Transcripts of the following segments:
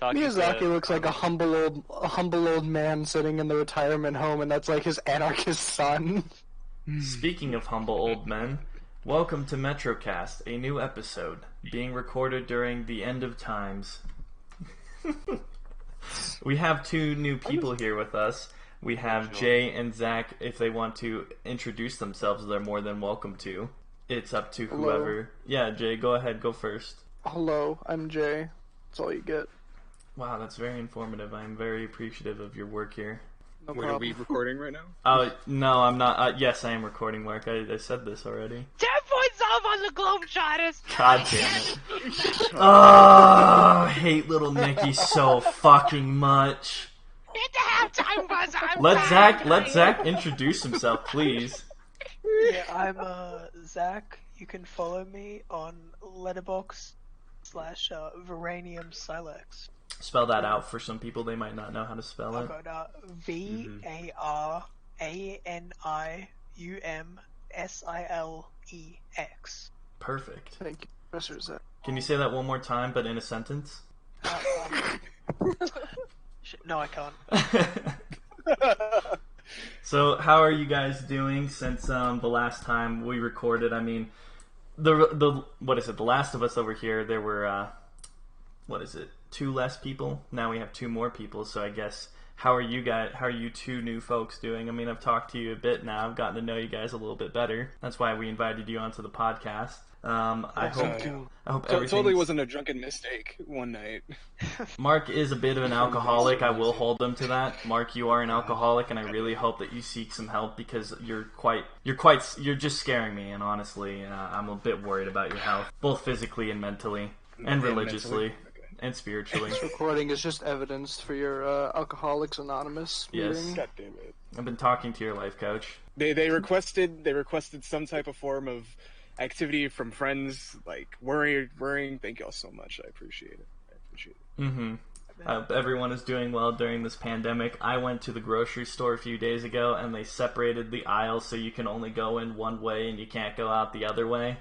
talking Miyazaki to looks like a humble old man sitting in the retirement home, and that's like his anarchist son. Speaking of humble old men, welcome to Metrocast, a new episode being recorded during the end of times. We have two new people here with us. We have Jay and Zach. If they want to introduce themselves, they're more than welcome to. It's up to whoever. Hello. Yeah, Jay, go ahead. Go first. Hello, I'm Jay. That's all you get. Wow, that's very informative. I'm very appreciative of your work here. No Wait, problem. are we recording right now? No, I'm not. Yes, I am recording, Mark. I said this already. 10 points off on the Globetrotters! God damn it. Oh, I hate little Nicky so fucking much. Hit the halftime buzzer! Let Zach introduce himself, please. Yeah, I'm Zach. You can follow me on Letterboxd / Varanium Silex. Spell that out for some people. They might not know how to spell it. I've got VARANIUMSILEX. Perfect. Thank you, Professor Zach. Can you say that one more time, but in a sentence? No, I can't. So, how are you guys doing since the last time we recorded? I mean, the what is it? The last of us over here, there were what is it? 2 less people. Now we have 2 more people. So I guess how are you guys? How are you 2 new folks doing? I mean, I've talked to you a bit now. I've gotten to know you guys a little bit better. That's why we invited you onto the podcast. I hope everything totally wasn't a drunken mistake one night. Mark is a bit of an alcoholic. I will hold him to that. Mark, you are an alcoholic, and I really hope that you seek some help because you're just scaring me. And honestly, I'm a bit worried about your health, both physically and mentally, and religiously, mentally. and spiritually. This recording is just evidence for your Alcoholics Anonymous Yes. meeting. God damn it. I've been talking to your life coach. They requested some type of form of activity from friends, like worrying. Thank y'all so much. I appreciate it. Mm-hmm. I hope everyone is doing well during this pandemic. I went to the grocery store a few days ago, and they separated the aisles so you can only go in one way and you can't go out the other way.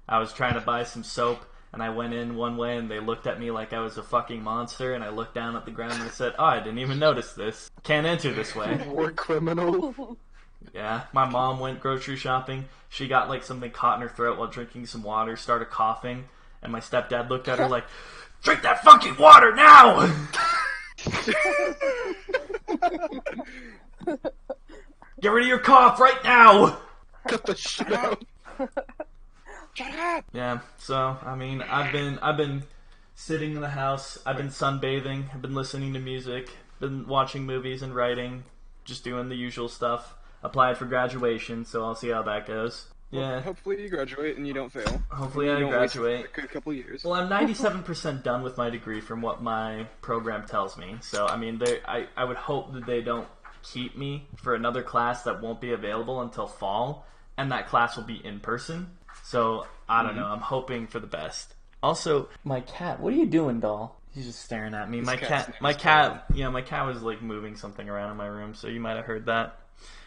I was trying to buy some soap, and I went in one way, and they looked at me like I was a fucking monster, and I looked down at the ground and I said, I didn't even notice this. Can't enter this way. War criminal. Yeah, my mom went grocery shopping. She got like something caught in her throat while drinking some water, started coughing, and my stepdad looked at her like, drink that fucking water now! Get rid of your cough right now! Cut the shit out. Yeah, so, I mean, I've been sitting in the house, I've been sunbathing, I've been listening to music, been watching movies and writing, just doing the usual stuff. Applied for graduation, so I'll see how that goes. Yeah. Well, hopefully you graduate and you don't fail. Hopefully I graduate. A couple years. Well, I'm 97% done with my degree from what my program tells me. So, I mean, I would hope that they don't keep me for another class that won't be available until fall, and that class will be in person. So, I don't know. I'm hoping for the best. Also, my cat. What are you doing, doll? He's just staring at me. My cat was like moving something around in my room, so you might have heard that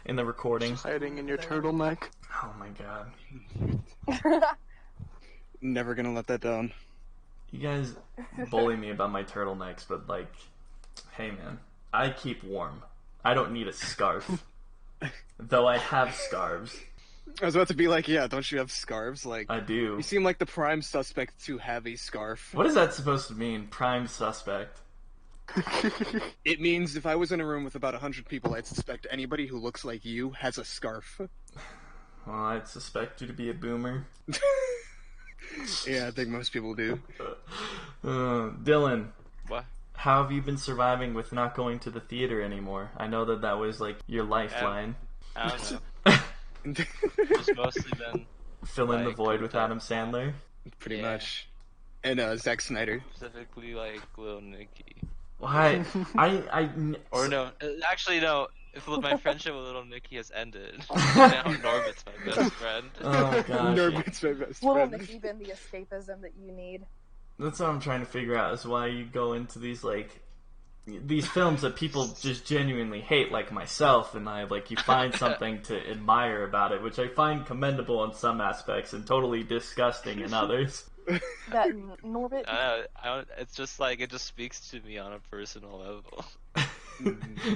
in the recording. Hiding in your turtleneck. Oh my god. Never gonna let that down. You guys bully me about my turtlenecks, but like, hey man, I keep warm. I don't need a scarf. Though I have scarves. I was about to be like, yeah, don't you have scarves? Like, I do. You seem like the prime suspect to have a scarf. What is that supposed to mean, prime suspect? It means if I was in a room with about 100 people, I'd suspect anybody who looks like you has a scarf. Well, I'd suspect you to be a boomer. Yeah, I think most people do. Dylan. What? How have you been surviving with not going to the theater anymore? I know that was like your lifeline. I don't know. Just mostly been Fill in the like, void with Adam Sandler. Pretty much. And Zack Snyder. specifically like Little Nicky. Why? Or no, actually no. If my friendship with Little Nicky has ended, now Norbit's my best friend. Oh gosh. Norbit's my best Little friend. Nicky been the escapism that you need. That's what I'm trying to figure out, is why you go into these these films that people just genuinely hate, like myself, and you find something to admire about it, which I find commendable in some aspects and totally disgusting in others. That Norbit. I don't, it's just like it just speaks to me on a personal level.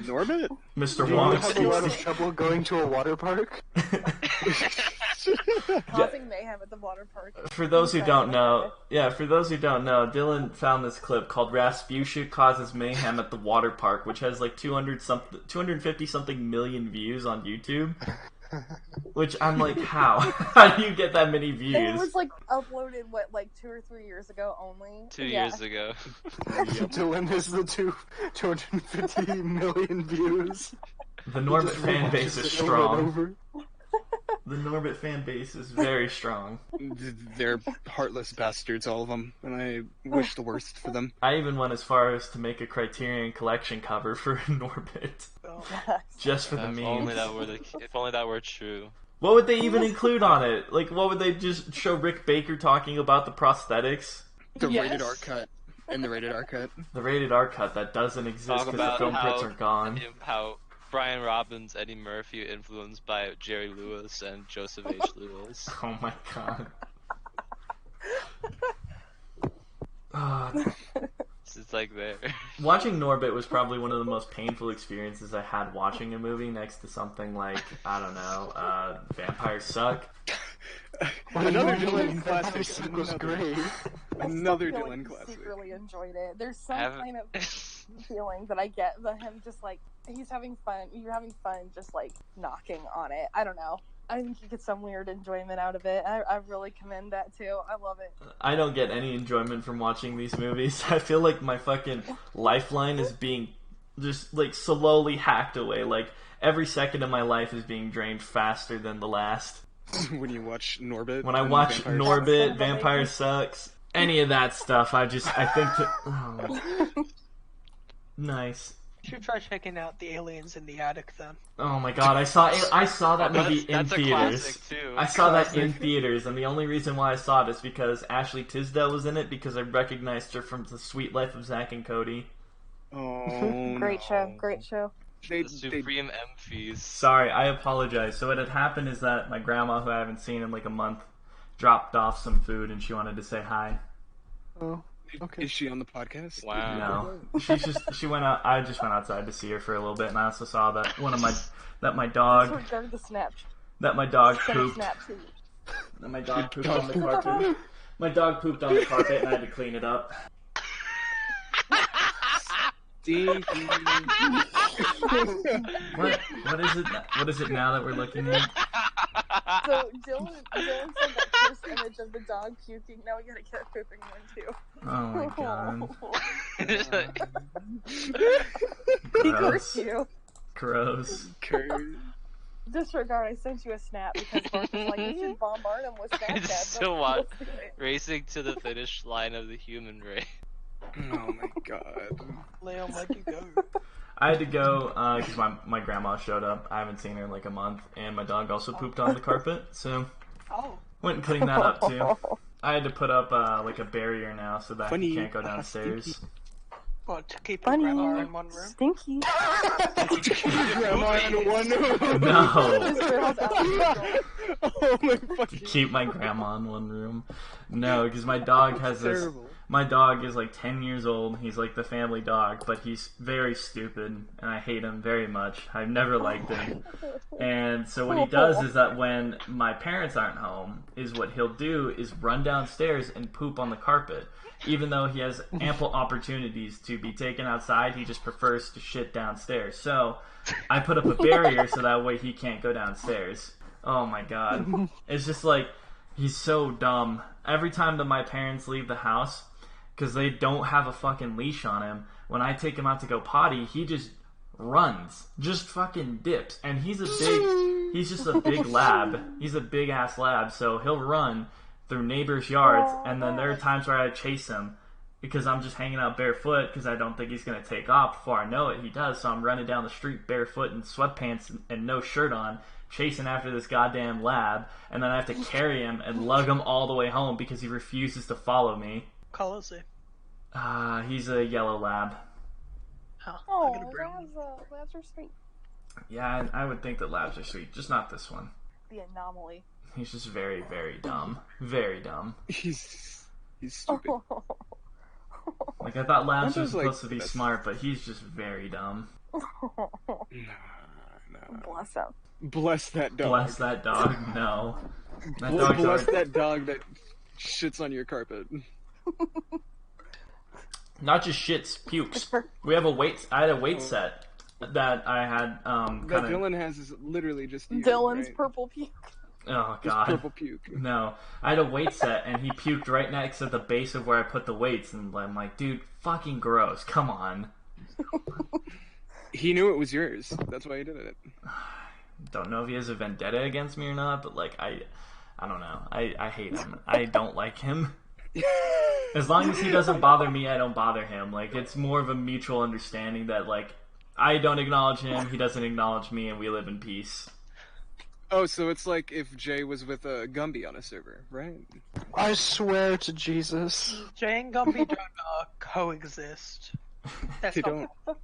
Norbit? Mr. Do you Wong have a lot of speaks. trouble going to a water park? Causing mayhem at the water park. For those who don't know, Dylan found this clip called Rasputia Causes Mayhem at the Water Park, which has like 250 something million views on YouTube. Which I'm like, how? How do you get that many And it views? was like uploaded, like 2 or 3 years ago only? 2 years ago. Dylan has the 250 million views. The Norbit fan base is Just over and strong. over. The Norbit fan base is very strong. They're heartless bastards, all of them, and I wish the worst for them. I even went as far as to make a Criterion Collection cover for Norbit. Just for the If meme. only that were true. What would they even include on it? Like, what would they just show Rick Baker talking about the prosthetics? The Yes. rated R cut. And the rated R cut. The rated R cut that doesn't exist Talk because the about film prints how, are gone. how Brian Robbins, Eddie Murphy are influenced by Jerry Lewis and Joseph H. Lewis. Oh my god. Ah, It's like there. watching Norbit was probably one of the most painful experiences I had watching a movie next to something like, I don't know, Vampires Suck. Another Dylan Dylan classic. was great. Another I still feel Dylan like you classic. secretly enjoyed it. There's some Haven't- kind of feeling that I get that him just like he's having fun. You're having fun, just like knocking on it. I don't know. I think you get some weird enjoyment out of it. I really commend that too. I love it. I don't get any enjoyment from watching these movies. I feel like my fucking lifeline is being just like slowly hacked away. Like every second of my life is being drained faster than the last. When you watch Norbit. When I and watch Vampires- Norbit, Vampire Sucks, any of that stuff, I think to... Oh. Nice. You should try checking out the aliens in the attic then. Oh my god, I saw that movie in That's a theaters. classic too. I saw that in theaters, and the only reason why I saw it is because Ashley Tisdale was in it, because I recognized her from The Sweet Life of Zack and Cody. Oh, Great no. show. Great show. They, The Supreme M-Fees. Sorry, I apologize. So what had happened is that my grandma, who I haven't seen in like a month, dropped off some food, and she wanted to say hi. Oh, okay. Is she on the podcast? Wow. No, she went out. I just went outside to see her for a little bit, and I also saw that my dog Disregard the snap. that my dog Send a pooped. snap to you. That my dog pooped on the carpet. My dog pooped on the carpet, and I had to clean it up. What is it? What is it now that we're looking at? So Dylan sent that first image of the dog puking. Now we gotta get a pooping one too. Oh my god. He Gross. cursed you. Gross. Disregard. I sent you a snap because Mark was like, "You should bombard him with I Snapchat." still want racing to the finish line of the human race. Oh my god. Leon, where'd you go? I had to go because my grandma showed up. I haven't seen her in like a month, and my dog also pooped on the carpet, so Oh, went and cleaned that up too. I had to put up like a barrier now so that Funny. he can't go downstairs. what, to keep your grandma in one room? Stinky. Grandma in one room. No. This girl's out. Oh my fucking. Keep my grandma in one room. No, because my dog has this. Terrible. My dog is like 10 years old. He's like the family dog, but he's very stupid, and I hate him very much. I've never liked him. And so what he does is that when my parents aren't home, is what he'll do is run downstairs and poop on the carpet. Even though he has ample opportunities to be taken outside, he just prefers to shit downstairs. So I put up a barrier so that way he can't go downstairs. Oh my god. It's just like, he's so dumb. Every time that my parents leave the house, because they don't have a fucking leash on him, when I take him out to go potty, he just runs. Just fucking dips. And he's just a big lab. He's a big ass lab, so he'll run through neighbors' yards, and then there are times where I chase him because I'm just hanging out barefoot because I don't think he's going to take off. Before I know it, he does, so I'm running down the street barefoot in sweatpants and no shirt on, chasing after this goddamn lab, and then I have to carry him and lug him all the way home because he refuses to follow me. Color is it? He's a yellow lab. Oh, Oh, I gotta bring one. labs are sweet. Yeah, I would think that labs are sweet, just not this one. The anomaly. He's just very, very dumb. Very dumb. He's He's stupid. Like, I thought Labs was Those, like, supposed to be the best. smart, but he's just very dumb. Nah. Bless him. Bless that dog. Bless that dog. No. That dog's Bless already... that dog that shits on your carpet. Not just shits, pukes. We have I had a weight set that I had, That Dylan has is literally just you, Dylan's right? purple puke. Oh, Just God. purple puke. No. I had a weight set, and he puked right next to the base of where I put the weights, and I'm like, dude, fucking gross. Come on. He knew it was yours. That's why he did it. Don't know if he has a vendetta against me or not, but, like, I don't know. I hate him. I don't like him. As long as he doesn't bother me, I don't bother him. Like, it's more of a mutual understanding that, like, I don't acknowledge him, he doesn't acknowledge me, and we live in peace. Oh, so it's like if Jay was with a Gumby on a server, right? I swear to Jesus. Jay and Gumby don't coexist. That's They not don't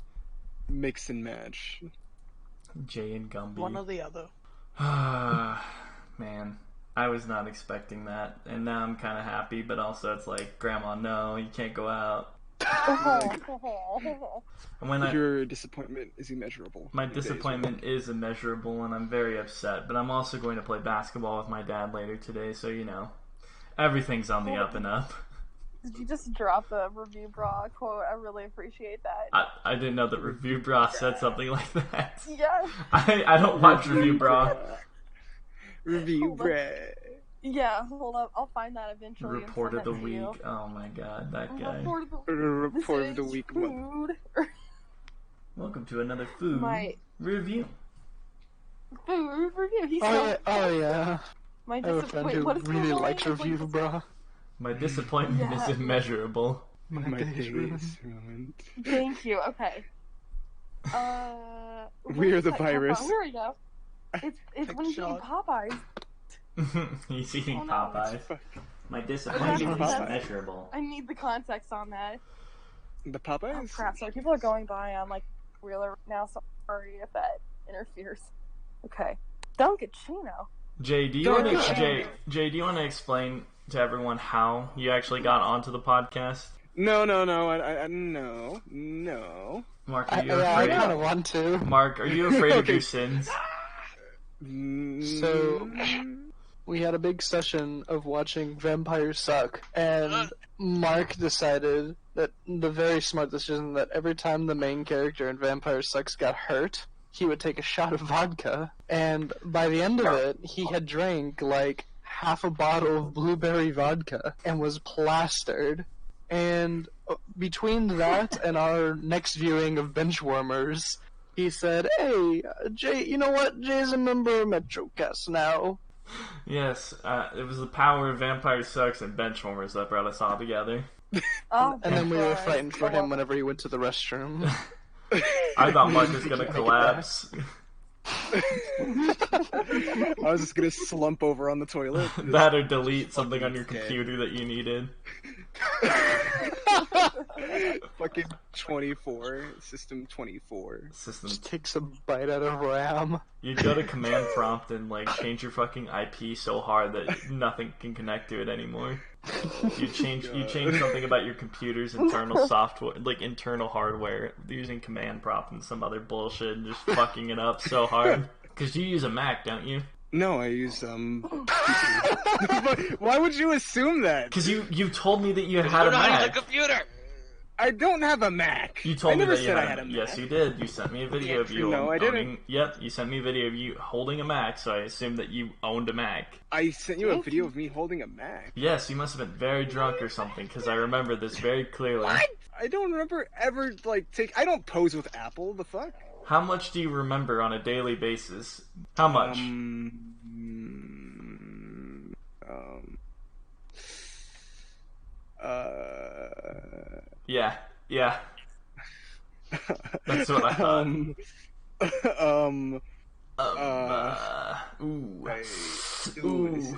mix and match. Jay and Gumby. one or the other. Man, I was not expecting that, and now I'm kind of happy, but also it's like, Grandma, no, you can't go out. And when Your disappointment is immeasurable. my Your days are disappointment is immeasurable, and I'm very upset, but I'm also going to play basketball with my dad later today, so, you know, everything's on the up and up. Did you just drop the review bra quote? I really appreciate that. I didn't know that Review Bra said something like that. Yeah. I don't watch Review Bra. Review Hold on. bread. Yeah, hold up. I'll find that eventually. and Report send of the that to you. week. Oh my god, that guy. Report of the Report of the This is week. Food. Welcome to another food My review. food review. He's Oh so yeah, oh yeah. my I have a friend who what is really going likes on? Review Bra. My disappointment Yeah. is immeasurable. My day day is ruined. is ruined. Thank you. Okay. We are the what's that virus. called? Here we go. It's when you eat shot. Popeyes. He's eating Oh, no. Popeyes. My disappointment is Popeyes. immeasurable. I need the context on that. The Oh Popeyes? crap! Sorry, people are going by on like Wheeler right now. Sorry if that interferes. Okay. Dunkaccino. Jay, do you want to Jay, do you want to explain to everyone how you actually got onto the podcast? No. I no. Mark, I are you kind afraid? of want to. Mark, are you afraid of Okay. your sins? So we had a big session of watching Vampires Suck, and Mark decided that the very smart decision that every time the main character in Vampires Sucks got hurt, he would take a shot of vodka, and by the end of it, he had drank like half a bottle of blueberry vodka and was plastered. And between that and our next viewing of Benchwarmers, he said, "Hey, Jay, you know what? Jay's a member of Metrocast now." Yes, it was the power of Vampire Sucks and Benchwarmers that brought us all together. Oh, And then we were God. fighting for him whenever he went to the restroom. I thought Mark was gonna collapse. I was just gonna slump over on the toilet. That or delete something on your computer that you needed. Fucking 24. System 24. System. Just takes a bite out of RAM. You'd go to command prompt and like change your fucking IP so hard that nothing can connect to it anymore. You change something about your computer's internal software, like internal hardware, using command prompt and some other bullshit, and just fucking it up so hard. Because you use a Mac, don't you? No, I use Why would you assume that? Because you told me that you had a You're not Mac. a computer. I don't have a Mac. You told I me never that you said had I had a Mac. Yes, you did. You sent me a video of you. No, I didn't. owning... Yep, you sent me a video of you holding a Mac, so I assumed that you owned a Mac. I sent you a video of me holding a Mac. Yes, you must have been very drunk or something, because I remember this very clearly. What? I don't remember ever I don't pose with Apple. The fuck? How much do you remember on a daily basis? How much? Yeah. That's what I thought. Ooh.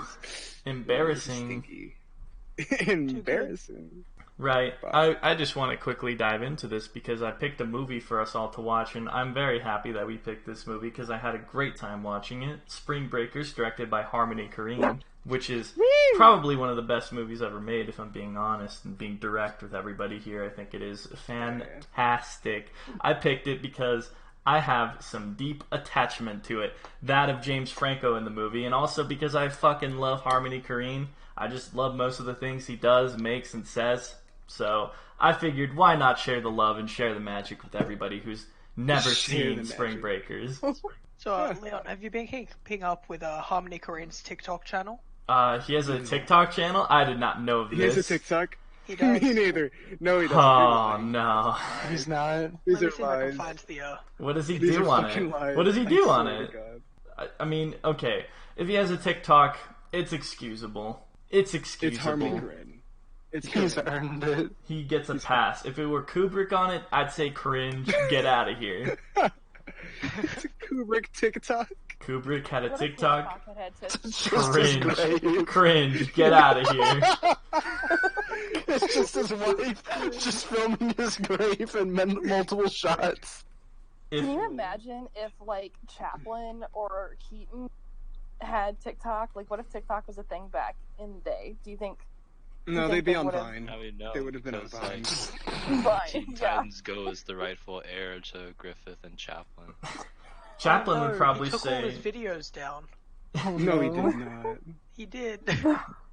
Embarrassing. Stinky. Embarrassing. Right. I just want to quickly dive into this because I picked a movie for us all to watch, and I'm very happy that we picked this movie because I had a great time watching it. Spring Breakers, directed by Harmony Korine. which is probably one of the best movies ever made, if I'm being honest and being direct with everybody here. I think it is fantastic. I picked it because I have some deep attachment to it. That of James Franco in the movie, and also because I fucking love Harmony Korine. I just love most of the things he does, makes, and says. So I figured, why not share the love and share the magic with everybody who's never seen Spring Breakers. So, Leon, have you been keeping up with Harmony Korine's TikTok channel? He has a TikTok channel? I did not know of this. He has a TikTok? He does. Me neither. No, he doesn't. Oh, no. He's not. These Let me are see if I can lies. find the, What does he These do are on fucking it? lies. What does he I do on swear it? to God. I mean, okay. If he has a TikTok, it's excusable. It's excusable. It's Harmony Korine. It's He's Korine. earned it. He gets a pass. If it were Kubrick on it, I'd say cringe. Get out of here. It's a Kubrick TikTok. Kubrick had a What TikTok. it had to- It's just his Cringe. grave. Cringe. Get out of here. It's just his wife just filming his grave in multiple shots. If, Can you imagine if like Chaplin or Keaton had TikTok? Like, what if TikTok was a thing back in the day? Do you think? No, think they'd be they on would've- Vine. I mean, no. They would have been on because, Vine. Fine, Teen yeah. Titans Go is the rightful heir to Griffith and Chaplin. Chaplin Oh, would no, probably he took all his say. videos down. Oh, No, he did not. He did.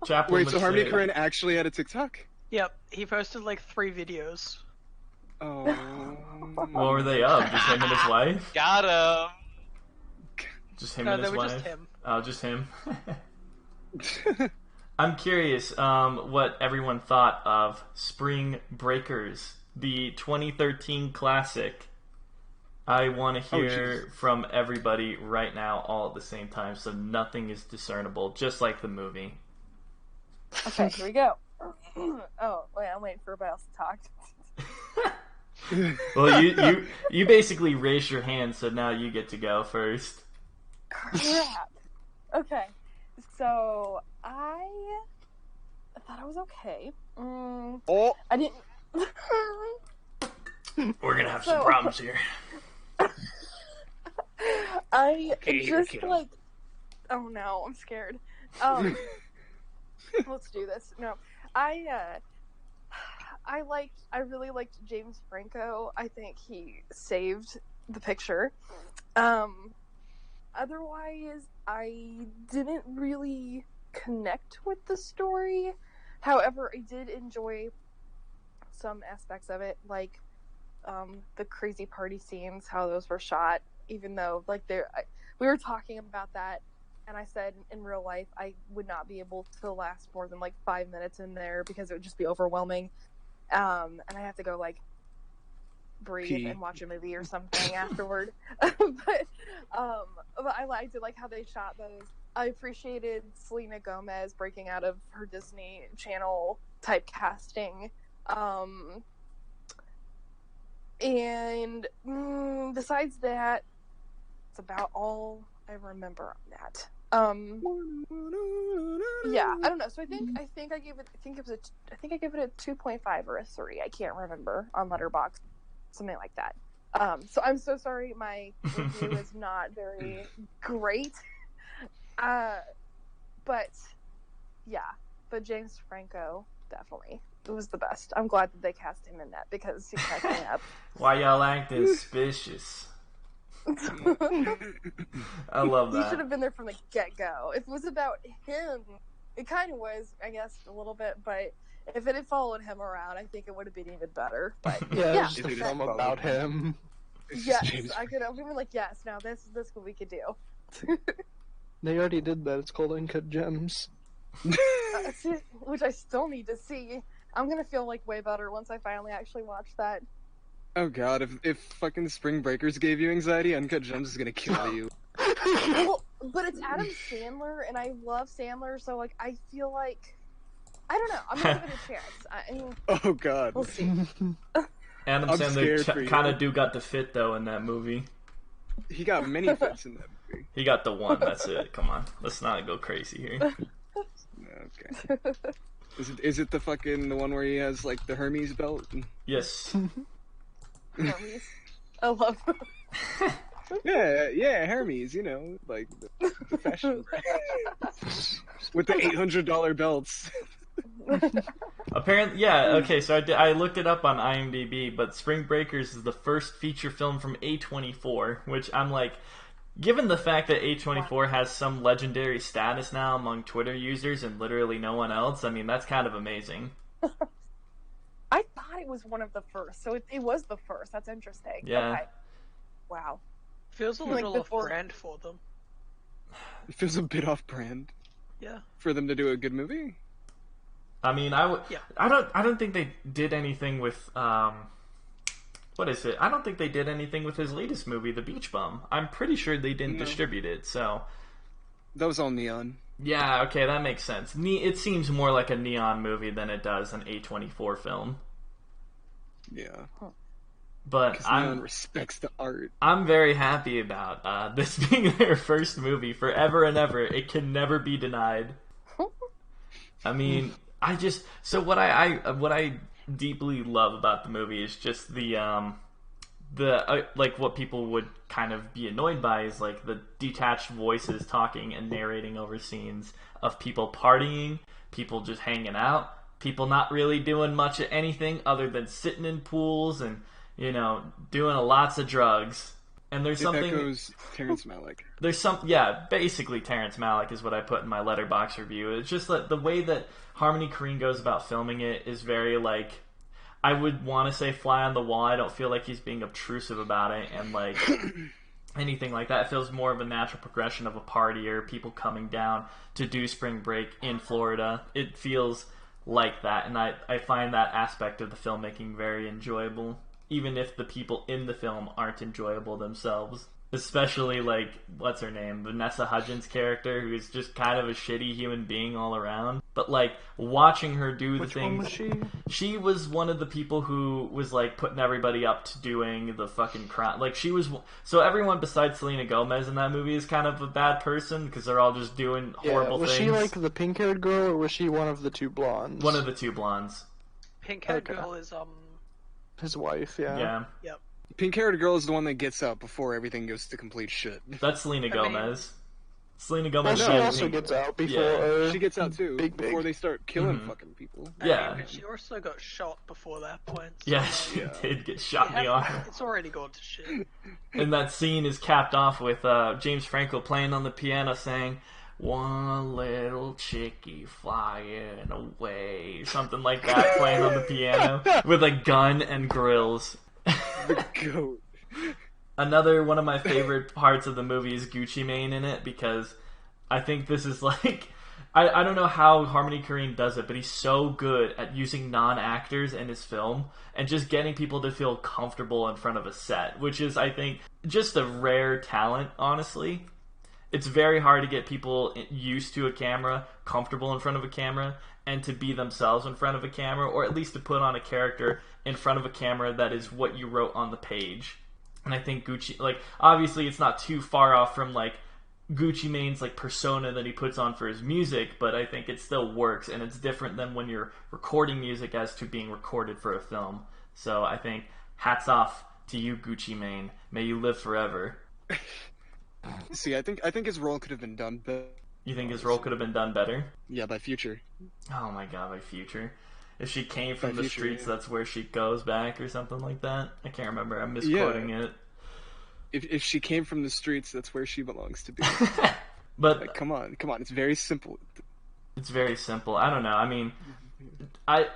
Chaplin Wait, would so Harmony say- Korine actually had a TikTok? Yep, he posted like 3 videos. Oh. What were they of? Just him and his wife? Got him! Just him No, and they his were wife? just him. Oh, just him. I'm curious what everyone thought of Spring Breakers, the 2013 classic. I want to hear from everybody right now all at the same time, so nothing is discernible, just like the movie. Okay, here we go. Oh, wait, I'm waiting for everybody else to talk. Well, you basically raised your hand, so now you get to go first. Crap. Okay, so I thought I was okay. Oh, I didn't. We're gonna have some So- problems here. I Okay, here, just kiddo. like. Oh no, I'm scared. Let's do this. No, I really liked James Franco. I think he saved the picture. Otherwise, I didn't really connect with the story. However, I did enjoy some aspects of it, like the crazy party scenes, how those were shot. Even though, like, we were talking about that, and I said in real life I would not be able to last more than like 5 minutes in there because it would just be overwhelming. And I have to go like breathe Pee. and watch a movie or something afterward. But I liked it, like how they shot those. I appreciated Selena Gomez breaking out of her Disney Channel typecasting. And besides that, it's about all I remember on that. Yeah, I don't know. So I think I gave it. I think I gave it a 2.5 or a 3. I can't remember on Letterboxd, something like that. So I'm so sorry. My review is not very great. But yeah, but James Franco definitely. It was the best. I'm glad that they cast him in that because he cracked me up. Why y'all acting suspicious? I love You should that. have been there from the get-go. If it was about him, it kind of was, I guess, a little bit, but if it had followed him around, I think it would have been even better. But Yeah, yeah, it's just a film about him. yes, James I could have been like, yes, now this is what we could do. They already did that. It's called Uncut Gems. Which I still need to see. I'm gonna feel like way better once I finally actually watch that. Oh god, if fucking Spring Breakers gave you anxiety, Uncut Gems is gonna kill you. Well, but it's Adam Sandler, and I love Sandler, so like I feel like I don't know. I'm gonna give it a chance. I mean, Oh god. we'll see. Adam I'm scared for Sandler you. kind of do got the fit though in that movie. He got many fits in that movie. He got the one. That's it. Come on, let's not go crazy here. Okay. Is it the one where he has like the Hermes belt? Yes. Hermes. I love. Yeah, Hermes, you know, like the fashion brand. With the $800 belts. Apparently, yeah. Okay, so I looked it up on IMDb, but Spring Breakers is the first feature film from A24, which I'm like, given the fact that A24 has some legendary status now among Twitter users and literally no one else, I mean, that's kind of amazing. I thought it was one of the first, so it was the first. That's interesting. Yeah. Okay. Wow. Feels a Like little before- off-brand for them. It feels a bit off-brand Yeah. for them to do a good movie. I mean, Yeah. I don't think they did anything with what is it? I don't think they did anything with his latest movie, The Beach Bum. I'm pretty sure they didn't distribute it. So That was all neon. yeah, okay, that makes sense. It seems more like a Neon movie than it does an A24 film. Yeah. But Because neon respects the art. I'm very happy about this being their first movie forever and ever. It can never be denied. I mean, what I deeply love about the movie is just the like what people would kind of be annoyed by is like the detached voices talking and narrating over scenes of people partying, people just hanging out, people not really doing much of anything other than sitting in pools and, you know, doing lots of drugs. And there's something. It echoes Terrence Malick. Basically Terrence Malick is what I put in my Letterboxd review. It's just that the way that Harmony Korine goes about filming it is very, like, I would want to say fly on the wall. I don't feel like he's being obtrusive about it and, like, anything like that. It feels more of a natural progression of a party or people coming down to do spring break in Florida. It feels like that, and I find that aspect of the filmmaking very enjoyable, even if the people in the film aren't enjoyable themselves. Especially, like, what's her name? Vanessa Hudgens' character, who's just kind of a shitty human being all around. But, like, watching her do the Which things... one was she? She was one of the people who was, like, putting everybody up to doing the fucking crime. Like, she was... So everyone besides Selena Gomez in that movie is kind of a bad person, because they're all just doing horrible was things. she, like, the pink-haired girl, or was she one of the two blondes? One of the two blondes. Pink-haired Okay. girl is His wife, yeah. Yeah. Yep. Pink-haired girl is the one that gets up before everything goes to complete shit. That's Selena I mean- Gomez. Selena Well, Gomez. she no, also gets out before... She gets out too, Big. before they start killing Mhm. fucking people. Yeah. But she also got shot before that point. So Yeah, like, she Yeah. did get shot in the arm. it's already gone to shit. And that scene is capped off with James Franco playing on the piano saying, "One little chickie flying away," something like that, playing on the piano with a gun and grills. The goat. Another one of my favorite parts of the movie is Gucci Mane in it, because I think this is like... I don't know how Harmony Korine does it, but he's so good at using non-actors in his film and just getting people to feel comfortable in front of a set, which is, I think, just a rare talent, honestly. It's very hard to get people used to a camera, comfortable in front of a camera, and to be themselves in front of a camera, or at least to put on a character in front of a camera that is what you wrote on the page. And I think Gucci, like, obviously it's not too far off from, like, Gucci Mane's, like, persona that he puts on for his music, but I think it still works, and it's different than when you're recording music as to being recorded for a film. So I think hats off to you, Gucci Mane. May you live forever. See, I think his role could have been done better. You think his role could have been done better? Yeah, by Future. Oh my god, by Future. If she came from By the Future, streets, yeah. that's where she goes back, or something like that. I can't remember. I'm misquoting it. If she came from the streets, that's where she belongs to be. But Like, come on, it's very simple. it's very simple. I don't know. I mean, I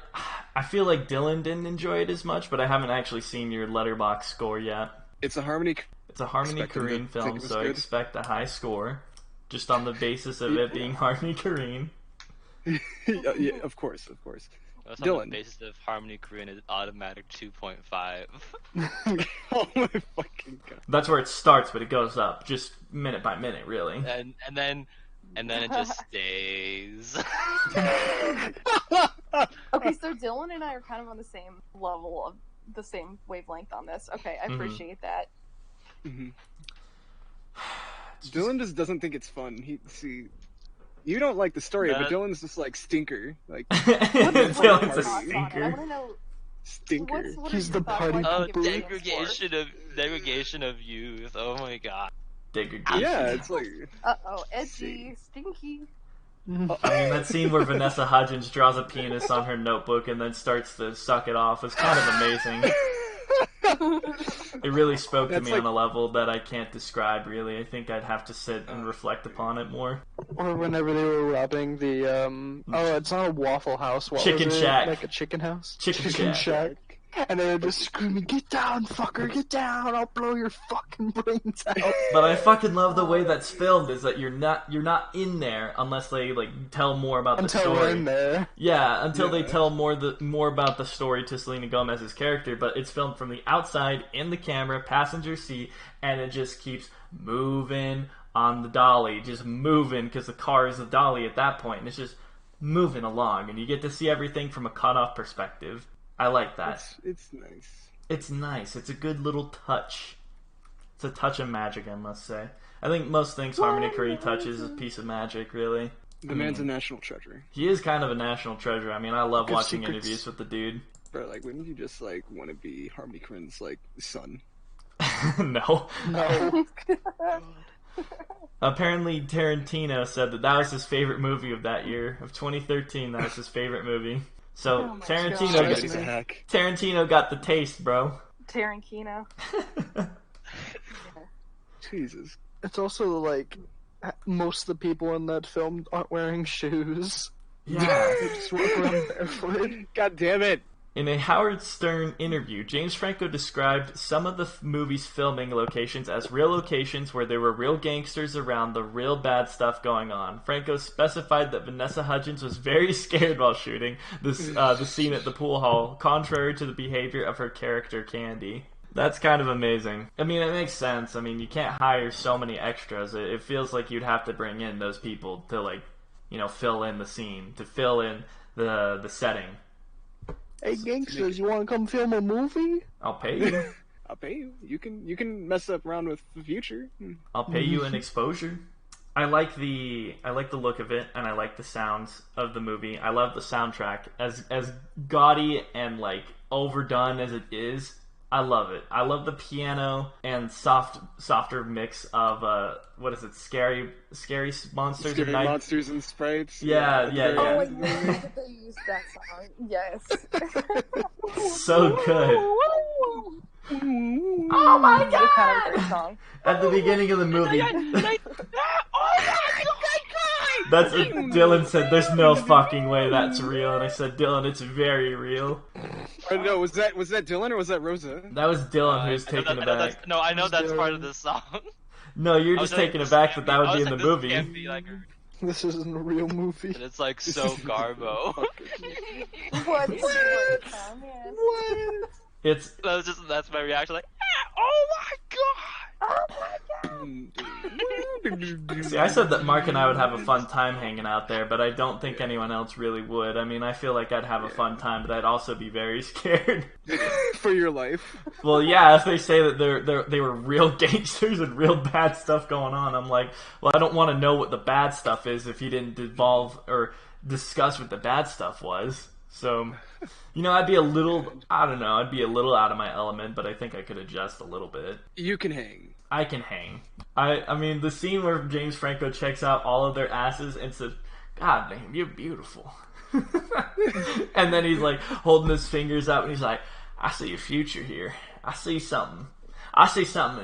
feel like Dylan didn't enjoy it as much, but I haven't actually seen your Letterboxd score yet. It's a Harmony. It's a Harmony Expect him to Korine think film, it was so I good. expect a high score, just on the basis of it being Harmony Korine. Yeah, of course. That's on Dylan. the basis of Harmony Korine is automatic 2.5. Oh my fucking god. That's where it starts, but it goes up just minute by minute, really. and then it just stays. Okay, so Dylan and I are kind of on the same level of the same wavelength on this. Okay, I appreciate that. Dylan just doesn't think it's fun. You don't like the story, but That- Dylan's just like stinker. Like, What is Dylan's your a thoughts on it? I stinker. want to know. Stinker. What He's are your the thoughts party on Oh, Nicky being degradation of youth. Oh my god. Degradation. Yeah, it's like. edgy, stinky. I mean, that scene where Vanessa Hudgens draws a penis on her notebook and then starts to suck it off is kind of amazing. It really spoke to me on a level that I can't describe, really. I think I'd have to sit and reflect upon it more. Or whenever they were robbing the, it's not a Waffle House. What Chicken was it? Shack. Like a chicken house? Chicken Shack. And they were just screaming, "Get down, fucker, get down, I'll blow your fucking brains out." But I fucking love the way that's filmed, is that you're not in there unless they, like, tell more about the story. Until we're in there. Yeah, until they tell more about the story to Selena Gomez's character, but it's filmed from the outside, in the camera, passenger seat, and it just keeps moving on the dolly, just moving, because the car is the dolly at that point, and it's just moving along, and you get to see everything from a cut-off perspective. I like that. It's nice. It's nice. It's a good little touch. It's a touch of magic, I must say. I think most things Harmony Korine touches is a piece of magic, really. The man's a national treasure. He is kind of a national treasure. I mean, I love Good watching secrets. interviews with the dude. Bro, like, wouldn't you just, like, want to be Harmony Korine's, like, son? No. No. Apparently, Tarantino said that was his favorite movie of that year, of 2013. That was his favorite movie. So Oh my He's a God. hack. Tarantino got the taste, bro. Tarantino. Jesus. It's also like most of the people in that film aren't wearing shoes. Yeah. They just walk around barefoot. God damn it. In a Howard Stern interview, James Franco described some of the movie's filming locations as real locations where there were real gangsters around, the real bad stuff going on. Franco specified that Vanessa Hudgens was very scared while shooting the scene at the pool hall, contrary to the behavior of her character Candy. That's kind of amazing. I mean, it makes sense. I mean, you can't hire so many extras. It feels like you'd have to bring in those people to, like, you know, fill in the scene, to fill in the setting. Hey gangsters, you want to come film a movie? I'll pay you. I'll pay you. You can mess up around with the future. I'll pay you an exposure. I like the look of it, and I like the sounds of the movie. I love the soundtrack. As gaudy and, like, overdone as it is, I love it. I love the piano and softer mix of what is it? Scary monsters Scary at night. monsters and sprites. Yeah. Oh, I love that they used that song. Yes. So good. Oh my god! It's kind of a great song. At the beginning of the movie. That's what Dylan said. There's no fucking way that's real, and I said, Dylan, it's very real. No, was that Dylan or was that Rosa? That was Dylan who was taken aback. I know that's part of the song. No, you're just taken aback that would be in the movie. Can't be like her. This isn't a real movie. And it's like so garbo. What? It's That's my reaction. Like, oh my god. see, I said that Mark and I would have a fun time hanging out there, but I don't think anyone else really would. I mean, I feel like I'd have a fun time, but I'd also be very scared. For your life. Well, yeah, if they say that they were real gangsters and real bad stuff going on, I'm like, well, I don't want to know what the bad stuff is if you didn't devolve or discuss what the bad stuff was. So, you know, I'd be a little out of my element, but I think I could adjust a little bit. You can hang. I can hang. I mean, the scene where James Franco checks out all of their asses and says, God damn, you're beautiful. And then he's like holding his fingers up and he's like, I see a future here. I see something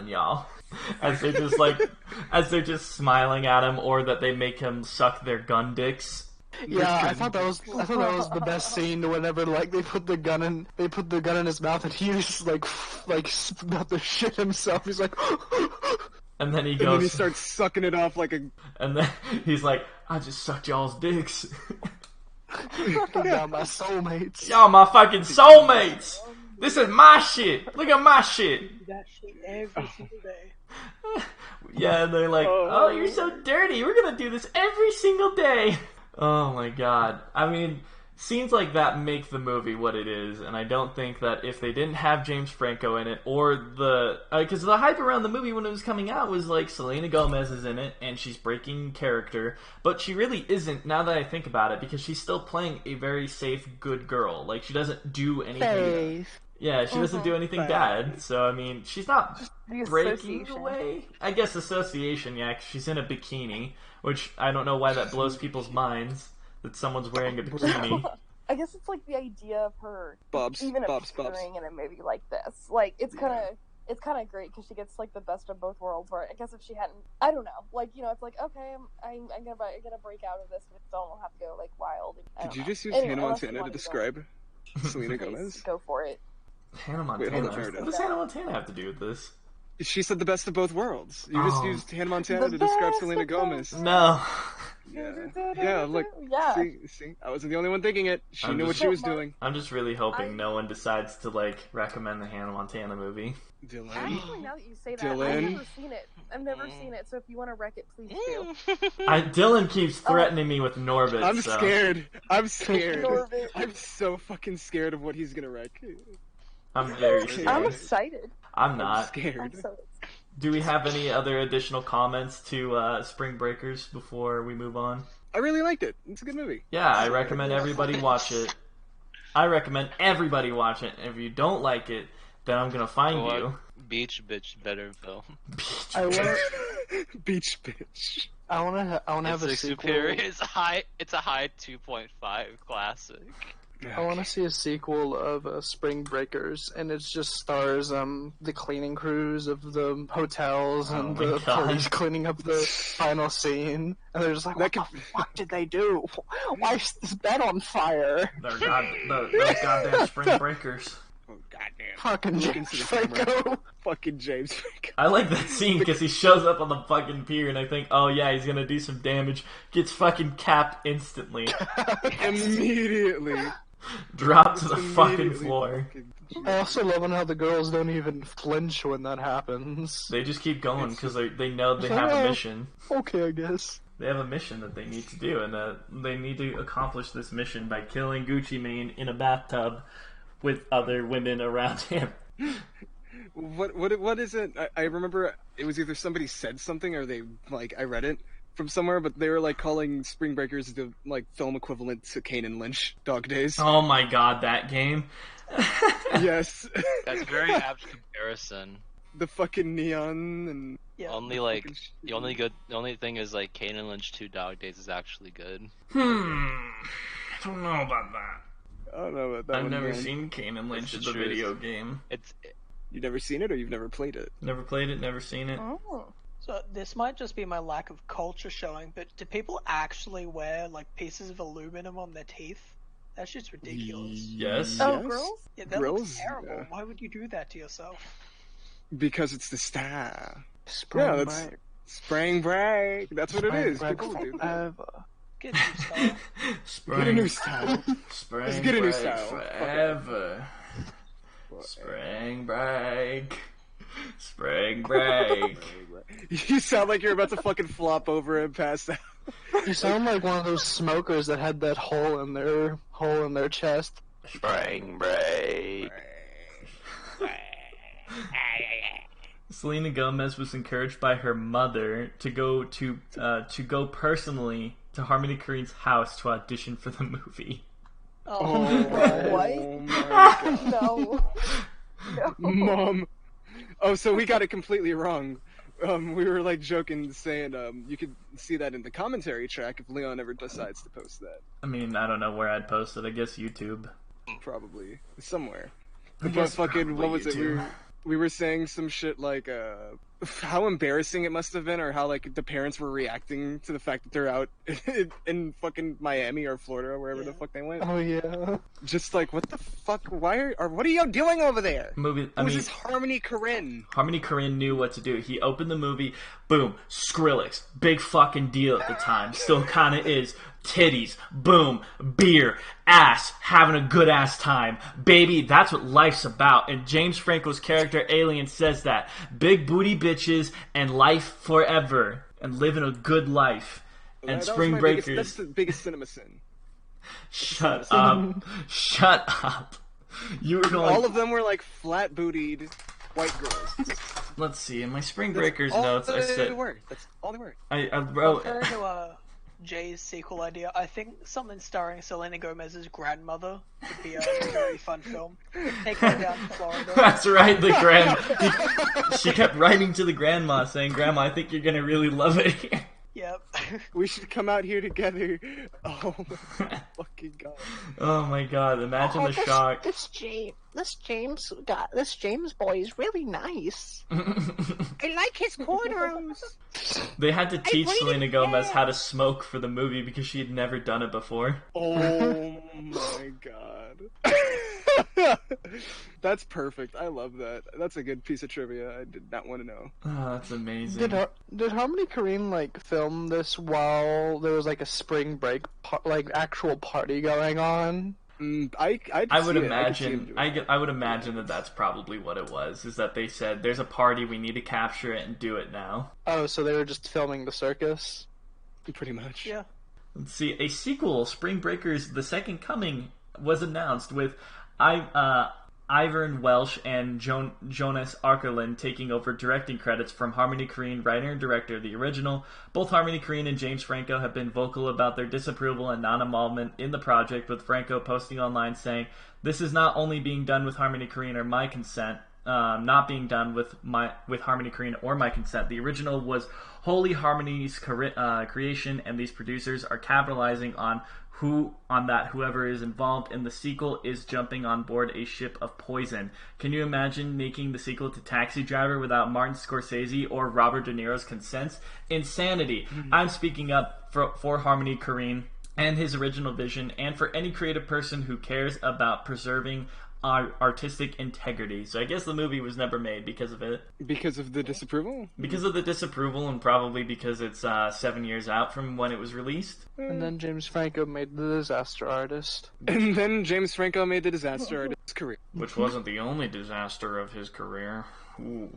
in y'all. As they're just smiling at him, or that they make him suck their gun dicks. Yeah, I thought that was the best scene. Whenever like they put the gun in his mouth, and he was like about to shit himself. He's like, and then he And goes, then he starts sucking it off like a. and then he's like, I just sucked y'all's dicks. "Y'all my soulmates." Y'all my fucking soulmates. This is my shit. Look at my shit. That shit every single day. Yeah, and they're like, oh, you're so dirty. We're gonna do this every single day. Oh my god. I mean, Scenes like that make the movie what it is, and I don't think that if they didn't have James Franco in it, or because the hype around the movie when it was coming out was like Selena Gomez is in it, and she's breaking character, but she really isn't, now that I think about it, because she's still playing a very safe, good girl. Like, she doesn't do anything... Yeah, she doesn't do anything bad, so, I mean, she's not breaking away. I guess association, yeah, 'cause she's in a bikini, which I don't know why that blows people's minds, that someone's wearing a bikini. I guess it's like the idea of her Bobs, appearing in a movie like this. Like, it's kind of great because she gets like the best of both worlds. Where I guess if she hadn't, I don't know, like, you know, it's like, okay, I'm gonna break out of this, but don't have to go like wild. Did you just use Hannah Montana to describe Selena Gomez? Go for it. Hannah Montana. Wait, hold on, what does Hannah Montana have to do with this? She said the best of both worlds. You just used Hannah Montana to describe Selena Gomez. No. Yeah, look. Yeah. See, I wasn't the only one thinking it. She knew what she was doing. I'm just really hoping no one decides to, like, recommend the Hannah Montana movie. Dylan? Actually, now that you say that, Dylan? I've never seen it. I've never seen it, so if you want to wreck it, please do. Dylan keeps threatening me with Norbit, I'm so. scared. I'm scared. Norbit. I'm so fucking scared of what he's gonna wreck. I'm very scared. I'm excited. I'm I'm not. scared. I'm so Do we have any other additional comments to Spring Breakers before we move on? I really liked it. It's a good movie. Yeah, I recommend everybody watch it. I recommend everybody watch it. If you don't like it, then I'm gonna find you. Beach bitch better film. I want. Beach bitch. I want to have a It's sequel. superior. It's a high 2.5 classic. I want to see a sequel of Spring Breakers, and it just stars the cleaning crews of the hotels and my the God. police cleaning up the final scene, and they're just like, "What the fuck did they do? Why is this bed on fire?" Those goddamn Spring Breakers. Oh goddamn! Fucking Look James into the camera. Franco. Fucking James Franco. I like that scene because he shows up on the fucking pier and I think, oh yeah, he's gonna do some damage. Gets fucking capped instantly. Immediately. Dropped to the fucking Immediately floor. I also love how the girls don't even flinch when that happens. They just keep going because they know they have a mission. Okay, I guess. They have a mission that they need to do, and they need to accomplish this mission by killing Gucci Mane in a bathtub with other women around him. What is it? I remember it was either somebody said something or they I read it from somewhere, but they were like calling Spring Breakers the film equivalent to Kane and Lynch Dog Days. Oh my god, that game. Yes. That's a very apt comparison. The fucking neon and Yeah. Only the only thing is Kane and Lynch 2 Dog Days is actually good. I don't know about that. I don't know about that. I've one, never man. seen Kane and Lynch, It's the the truth. video game. You've never seen it, or you've never played it? Never played it, never seen it. Oh. So this might just be my lack of culture showing, but do people actually wear pieces of aluminum on their teeth? That's just ridiculous. Yes. Oh, Yes. girls? Yeah, that Girls, looks terrible. yeah. Why would you do that to yourself? Because it's the style. Spring Yeah, that's break. spring break. That's what it Spring is. break People do that. forever. Get new style. Spring, Get a new style. Spring Let's get a new break style. forever. Spring break. Spring break. You sound like you're about to fucking flop over and pass out. You sound like one of those smokers that had that hole in their chest. Spring break. Selena Gomez was encouraged by her mother to go personally to Harmony Korine's house to audition for the movie. Oh, What? Oh my god. No. No. Mom. Oh, so we got it completely wrong. We were joking, saying you could see that in the commentary track if Leon ever decides to post that. I mean, I don't know where I'd post it. I guess YouTube. Probably somewhere. I But guess fucking, what was it? YouTube. We were saying some shit like how embarrassing it must have been, or how the parents were reacting to the fact that they're out in fucking Miami or Florida or wherever the fuck they went. Oh yeah. Just what the fuck? Why are what are you doing over there? Who's this Harmony Korine? Harmony Korine knew what to do. He opened the movie, boom, Skrillex, big fucking deal at the time, still kind of is. Titties, boom, beer, ass, having a good ass time. Baby, that's what life's about. And James Franco's character, Alien, says that. Big booty bitches and life forever. And living a good life. And That was Spring my Breakers. That's the biggest cinema sin. Shut up. Shut up. You were going... All of them were like flat-bootied white girls. Let's see, in my Spring Breakers notes, I said... That's all they were. I wrote... Compared to Jay's sequel idea, I think something starring Selena Gomez's grandmother would be a very fun film. Take her down to Florida. That's right, she kept writing to the grandma saying, Grandma, I think you're gonna really love it here. Yep. We should come out here together. Oh my fucking god. Oh my god, imagine the shock. This James boy is really nice. I like his cornrows. They had to teach really Selena Gomez how to smoke for the movie because she had never done it before. Oh my god. That's perfect. I love that. That's a good piece of trivia. I did not want to know. Oh, that's amazing. Did Harmony Korine like film this while there was like a spring break like actual party going on? I would imagine. I would imagine that that's probably what it was. Is that they said there's a party, we need to capture it and do it now. Oh, so they were just filming the circus? Pretty much. Yeah. Let's see, a sequel, Spring Breakers: The Second Coming, was announced with Ivern Welsh and Jonas Arkerlin taking over directing credits from Harmony Korine, writer and director of the original. Both Harmony Korine and James Franco have been vocal about their disapproval and non-involvement in the project, with Franco posting online saying, "This is not only being done with Harmony Korine or my consent, not being done with Harmony Korine or my consent. The original was wholly Harmony's creation, and these producers are capitalizing on that whoever is involved in the sequel is jumping on board a ship of poison. Can you imagine making the sequel to Taxi Driver without Martin Scorsese or Robert De Niro's consent? Insanity. I'm speaking up for Harmony Korine and his original vision, and for any creative person who cares about preserving artistic integrity." So I guess the movie was never made because of it. Because of the disapproval? Because of the disapproval, and probably because it's 7 years out from when it was released. And then James Franco made The Disaster Artist. And then James Franco made The Disaster Artist's career. Which wasn't the only disaster of his career. Ooh.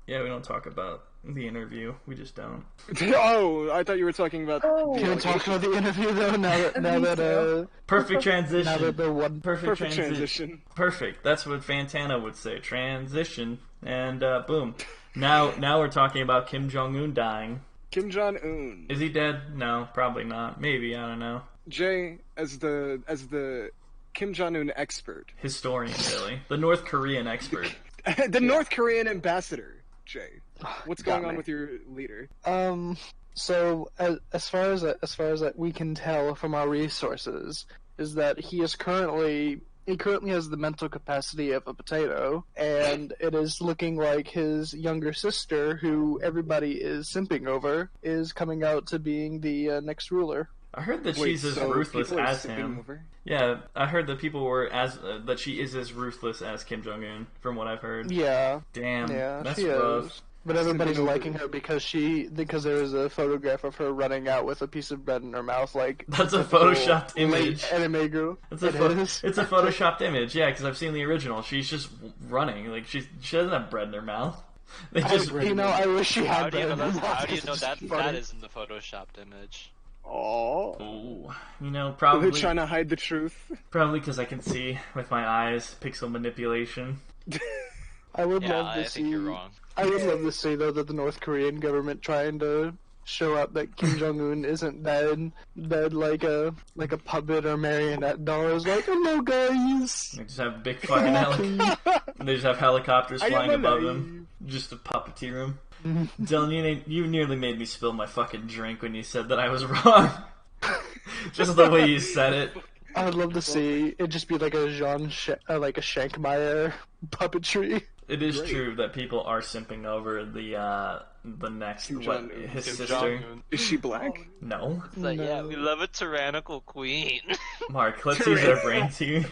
Yeah, we don't talk about the interview. We just don't. Oh, I thought you were talking about... Can we talk about the interview though? Now that Perfect transition. Now that the one Perfect transition. Perfect. That's what Fantana would say. Transition. And boom. Now we're talking about Kim Jong-un dying. Kim Jong-un. Is he dead? No, probably not. Maybe, I don't know. Jay, as the Kim Jong-un expert. Historian, really. The North Korean expert. The North Korean ambassador, Jay. What's going on with your leader? So as far as we can tell from our resources, is that he currently has the mental capacity of a potato, and it is looking like his younger sister, who everybody is simping over, is coming out to being the next ruler. I heard that she's as ruthless as him. Over? Yeah, I heard that people were that she is as ruthless as Kim Jong-un, from what I've heard. Yeah. Damn. Yeah, that's she rough. is. But everybody's liking her because there was a photograph of her running out with a piece of bread in her mouth, like that's a photoshopped image. Anime girl. It's a photoshopped image. Yeah, because I've seen the original. She's just running. Like she doesn't have bread in her mouth. They just I wish she had. How do you know that isn't the photoshopped image? Oh, Are probably they trying to hide the truth? Probably because I can see with my eyes pixel manipulation. I would Yeah, love to I see. think you're wrong. I would love to see though that the North Korean government trying to show up that Kim Jong Un isn't dead like a puppet or marionette doll. Is like, hello guys. They just have big fucking they just have helicopters flying above them, just to puppeteer them. Dylan, you nearly made me spill my fucking drink when you said that I was wrong. Just the way you said it. I would love to see it just be like a like a Shankmeyer puppetry. It is true that people are simping over the next his sister. Is she black? No. It's like, yeah, we love a tyrannical queen. Mark, let's use our brains here.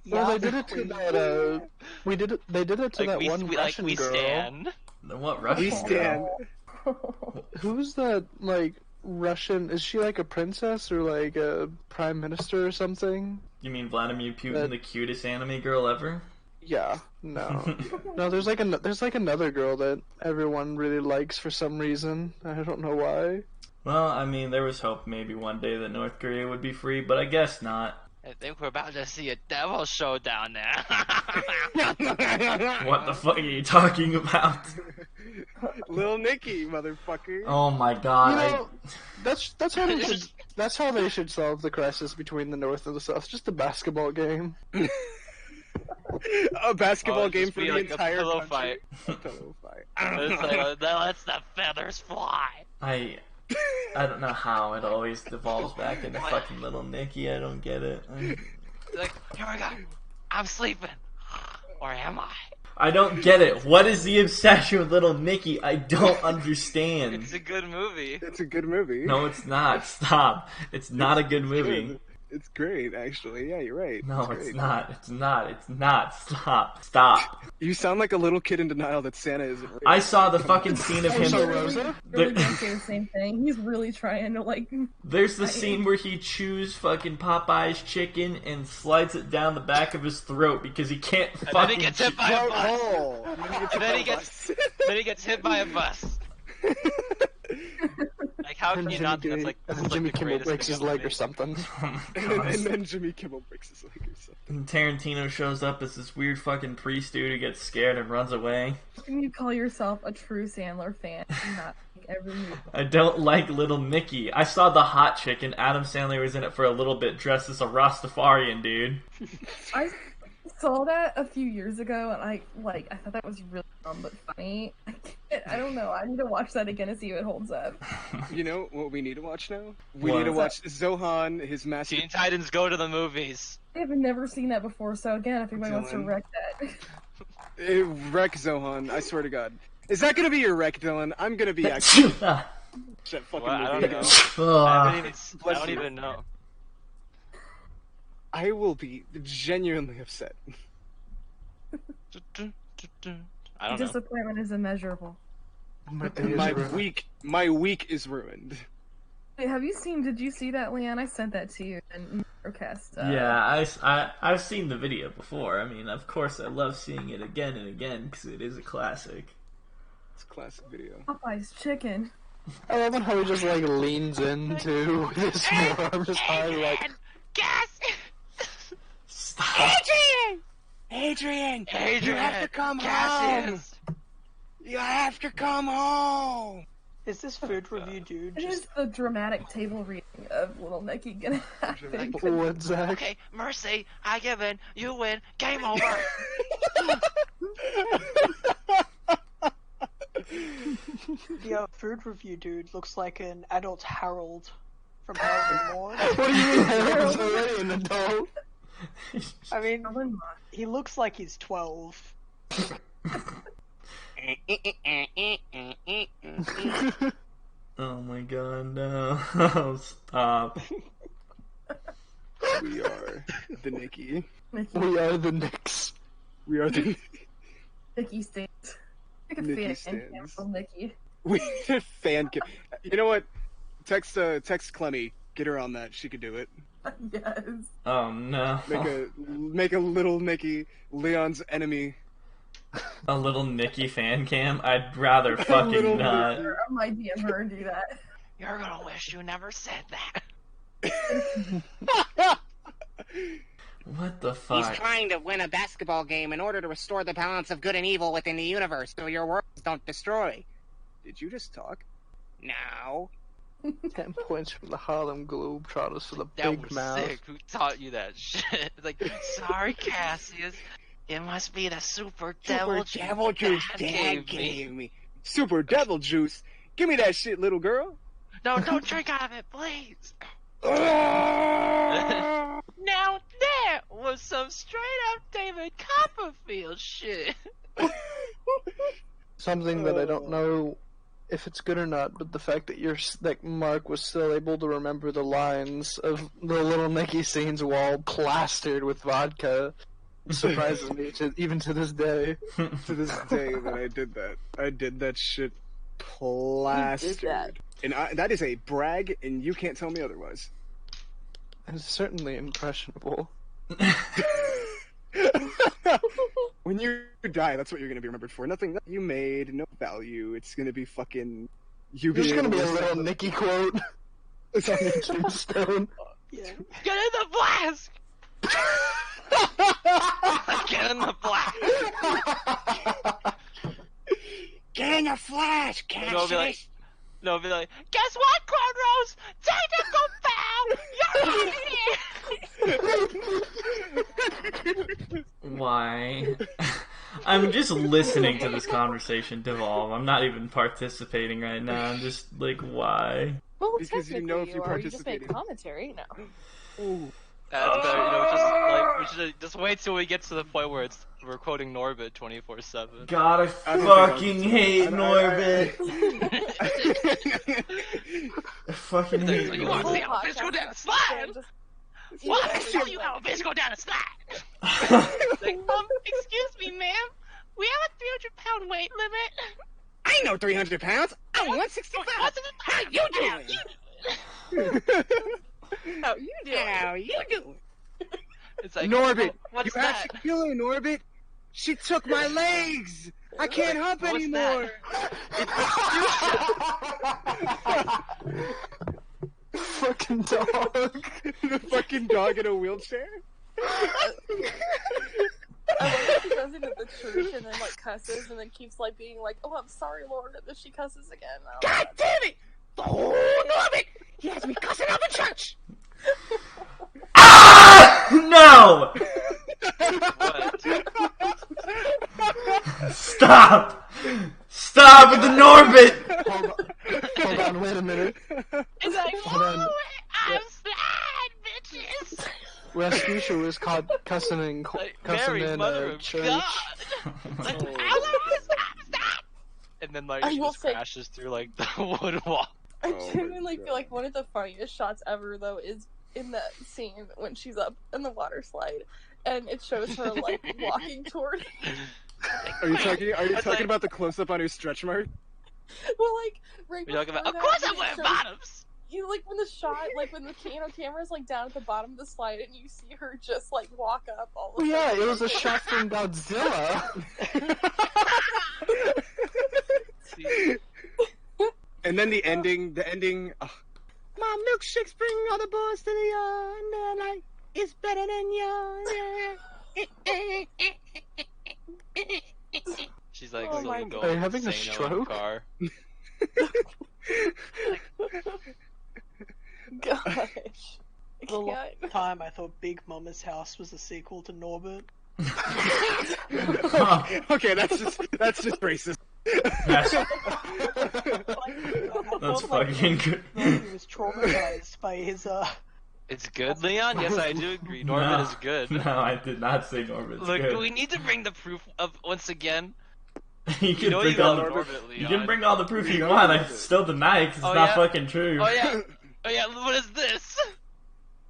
Well, they did it to that. They did it to that one Russian we girl. stand. What Russian? We stand. Who's that? Like Russian? Is she like a princess or like a prime minister or something? You mean Vladimir Putin, the cutest anime girl ever? Yeah. No. No. There's like another girl that everyone really likes for some reason. I don't know why. Well, I mean, there was hope maybe one day that North Korea would be free, but I guess not. I think we're about to see a devil showdown now. What the fuck are you talking about? Lil Nicky, motherfucker. Oh my god, You know, that's how they should solve the crisis between the North and the South. Just a basketball game. A basketball game just for be the like entire a pillow country. fight. A pillow fight. It's like, let's the feathers fly. I don't know how it always devolves back into fucking Little Nicky. I don't get it. Like, here we go. I'm sleeping. Or am I? I don't get it. What is the obsession with Little Nicky? I don't understand. It's a good movie. It's a good movie. No, it's not. Stop. It's not a good movie. It's great, actually. Yeah, you're right. No, it's great. not. It's not. It's not. Stop. Stop. You sound like a little kid in denial that Santa isn't real. I saw the fucking scene of him. So, Rosa? Really gonna say the same thing. He's really trying to like. There's the scene where he chews fucking Popeye's chicken and slides it down the back of his throat because he can't And then fucking. he gets hit by a bus. Oh, And then he gets hit by a bus. Like, how can you not? That's like, this is like Jimmy the Kimmel greatest breaks thing his ever leg or made. something. Oh my and God. then Jimmy Kimmel breaks his leg or something. And Tarantino shows up as this weird fucking priest dude who gets scared and runs away. How can you call yourself a true Sandler fan and not like every movie? I don't like Little Nicky. I saw The Hot Chick and Adam Sandler was in it for a little bit dressed as a Rastafarian dude. I saw that a few years ago, and I thought that was really dumb but funny. I don't know. I need to watch that again to see if it holds up. You know what we need to watch now? We What? need to watch Zohan, his massive... Teen Titans go to the movies. I have never seen that before, so again, if anybody wants to Dylan. wreck that. Wreck Zohan, I swear to God. Is that gonna be your wreck, Dylan? I'm gonna be actually... that fucking What? I movie. don't know. I Ugh. don't even know. I will be genuinely upset. I don't know. Disappointment is immeasurable. My week is ruined. Hey, did you see that, Leanne? I sent that to you in Metrocast. Yeah, I've seen the video before. I mean, of course, I love seeing it again and again because it is a classic. It's a classic video. Popeye's chicken. I love how he just like leans into his forearm just high, like Gas! Stop. Adrian! Adrian! You have to come home! Cassius! You have to come home! Is this food review dude It is just the dramatic table reading of Little Nicky gonna happen. what, Zach? Okay, Mercy, I give in, you win, game over! the food review dude looks like an adult Harold from Harold and Maude? What do you mean Harold's already an adult? I mean, he looks like he's 12. Oh my god, no. Stop. We are the Nicky. We are the Knicks. We are the... Nicky stands. Like a Nicky fan stands. cam from Nicky. We need a fan kit. You know what? Text Clemmy. Get her on that. She could do it. Yes. Oh no. Make a little Nicky Leon's enemy. A Little Nicky fan cam? I'd rather Little fucking not. Nicky. I might DM her and do that. You're gonna wish you never said that. What the He's fuck? trying to win a basketball game in order to restore the balance of good and evil within the universe so your worlds don't destroy. Did you just talk? No. 10 points for the Harlem Globetrotters for the That big was mouth. sick. Who taught you that shit? Like, sorry, Cassius. It must be the super devil juice Dad gave me. Super devil juice. Give me that shit, little girl. No, don't drink out of it, please. Oh! Now that was some straight up David Copperfield shit. Something that I don't know if it's good or not, but the fact that Mark was still able to remember the lines of the Little Nicky scenes while plastered with vodka surprises me even to this day. To this day that I did that. I did that shit plastered. that. And that is a brag, and you can't tell me otherwise. It's certainly impressionable. When you die, that's what you're gonna be remembered for. Nothing that you made, no value. It's gonna be fucking There's gonna be a little Nicky quote. It's on your tombstone. Yeah. Get in the flask! Get in the flask! Get in the flash, No, be like, Cassius! no, be like, guess what, Cornrows? Technical foul! You're Why? I'm just listening to this conversation devolve. I'm not even participating right now. I'm just like, why? Well, Because you technically know if you are. You just make participated. commentary. No. Ooh. That's better, you know, just like, we should just wait till we get to the point where we're quoting Norbit 24/7. God, I fucking hate Norbit. I fucking hate You want to see Norbit. how a fish go down a slide? What? I show you how a fish go down a slide. Like, excuse me, ma'am. We have a 300-pound weight limit. I know 300 pounds. I'm 165. How you doing? How you doing? How you doing? It's like, Norbit, what's you that? have to kill her, Norbit. She took my legs. I can't hump What's anymore. Fucking dog. The fucking dog in a wheelchair. I love that she goes into the church and then like cusses and then keeps like being like, "Oh, I'm sorry, Lord," and then she cusses again. God damn it! Oh, Norbit! He has me cussing out the church. Ah! No! What? Stop! Stop with the Norbit! Hold on, wait a minute. It's like, Hold on. I'm slide, bitches. Rasputia was caught cussing in, Like, cussing Mary, in mother a of church. God. Like, stop! And then like I she will just say- crashes through like the wood wall. I Oh my genuinely God. feel like one of the funniest shots ever, though, is in that scene when she's up in the water slide, and it shows her like walking toward. Are you talking That's like- about the close up on her stretch mark? Well, like right You're talking before about, of that, course when I'm it wearing shows- bottoms. You like when the shot, like when the camera is like down at the bottom of the slide, and you see her just like walk up all of Well, yeah, sudden, it was a like, shot from Godzilla. And then the ending. Oh. My milkshakes bring all the boys to the yard. And they're like, it's better than yours. She's like Oh slowly my going God. Are you having a insane in the stroke? car. Gosh. I For a long can't. time, I thought Big Mama's House was a sequel to Norbit. Okay, that's just racist. That's, I that's thought, like, fucking good. he was traumatized by his It's good, Leon? Yes, I do agree. Norbit No. is good. No, I did not say Norbit's Look, good. we need to bring the proof of, once again, You you can know bring you all love the Norbit, Leon. You can bring all the proof you want. I still deny it because it's Oh, not yeah? fucking true. Oh yeah, oh yeah, what is this?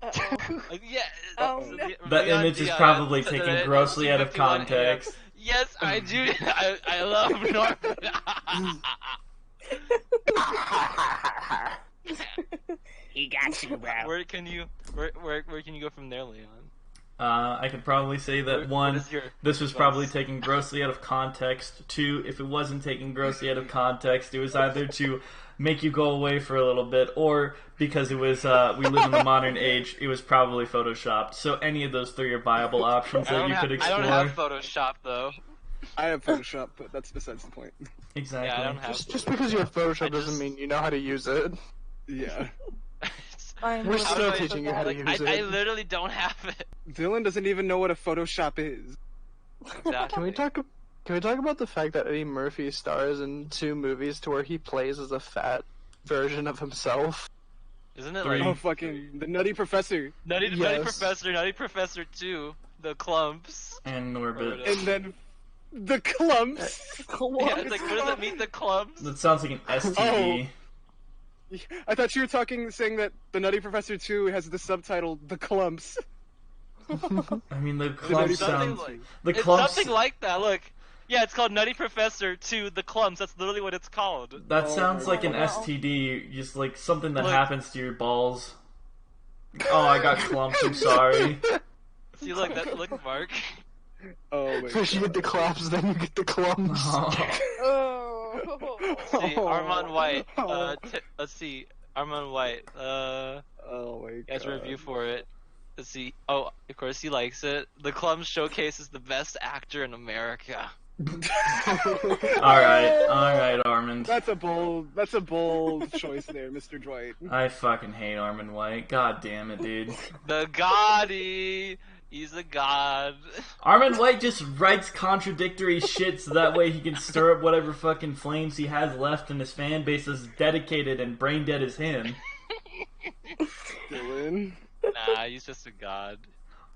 Uh-oh. Like, yeah. Oh, so no. That Leon image is Diaz, probably so taken that- grossly out of 51 AM. context. Yes, I do. I love Norbit. He got you, bro. Where can you go from there, Leon? I could probably say that What one, is your this was advice? probably taken grossly out of context. Two, if it wasn't taken grossly out of context, it was either to make you go away for a little bit, or because it was we live in the modern age, it was probably photoshopped. So any of those three are viable options I that don't, you could I explore. don't have Photoshop though. I have Photoshop, but that's besides the point. Exactly. Yeah, I don't have. Just because you have Photoshop I doesn't just- mean you know how to use it. Yeah. I'm We're really still sorry teaching for you how to that. use I it. literally don't have it. Dylan doesn't even know what a Photoshop is. Exactly. Can we talk about the fact that Eddie Murphy stars in 2 movies to where he plays as a fat version of himself? Isn't it Three. like Oh, fucking the Nutty Professor. Nutty Yes. Nutty Professor 2, the clumps? And Norbit. And then the clumps. Yeah, it's like, what does it mean, the clumps? That sounds like an STD. I thought you were saying that the Nutty Professor 2 has the subtitle The Clumps. I mean, the Nutty clump Something sounds. like, The it's clumps. something like that, look. Yeah, it's called Nutty Professor 2, the clumps. That's literally what it's called. That Oh sounds my like an God. STD, just like something that Look. happens to your balls. Oh, I got clumps. I'm sorry. See, look, look, Mark. Oh my First you get the claps, then you get the clumps. Oh. Oh. See, Armand White. Let's see, Armand White. Oh my He has a god. review for it. Let's see. Oh, of course he likes it. The club showcases the best actor in America. Alright, Armand. That's a bold choice there, Mr. Dwight. I fucking hate Armand White. God damn it, dude. The Goddie. He's a god. Armand White just writes contradictory shit so that way he can stir up whatever fucking flames he has left in his fan base as dedicated and brain dead as him. Dylan. Nah, he's just a god.